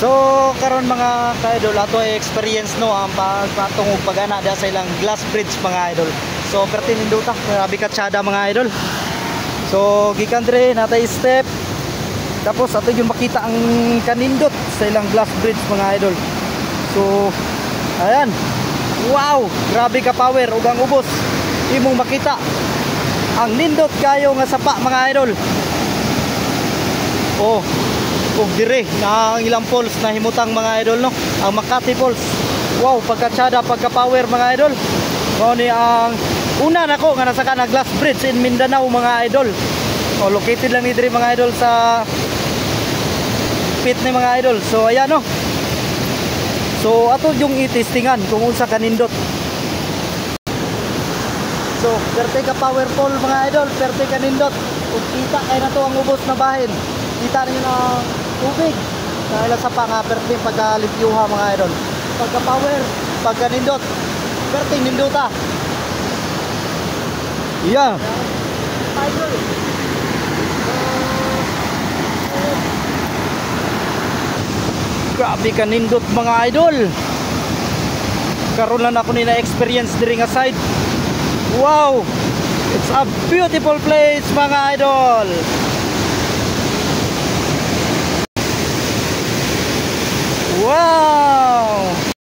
So karon mga ka-idol, ato ay experience no ang pagpatungog pagana da sa ilang glass bridge mga idol. So pertin induta, grabe ka tsada mga idol. So gikan dire natay step. Tapos ato yung makita ang kanindot sa ilang glass bridge mga idol. So ayan. Wow, grabe ka power ug ang ubos. Imong makita ang nindot kayo nga sapa mga idol. Oh, ug dire na ang ilang falls na himutang mga idol no, ang Makati Falls. Wow, pagkatsada, pagka-power mga idol. Mao ni ang una nako nga nasa kana glass bridge in Mindanao mga idol. Oh, located lang ni dire mga idol sa pit ni mga idol. So ayan no. So ato yung itestingan kung unsa kanindot. So perte ka powerful mga idol, perte kanindot. Ug kita kay nato ang ubos na bahin. Kita niyo na tubig. Dahil sa pangaperte pagka-limpyuha mga idol. Pagka-power, pagka-nindot. Perte nindota. Yeah. Idol. Grabe ka nindot mga idol. Karon lang ako ni na-experience diri nga side. Wow. It's a beautiful place mga idol. Wow!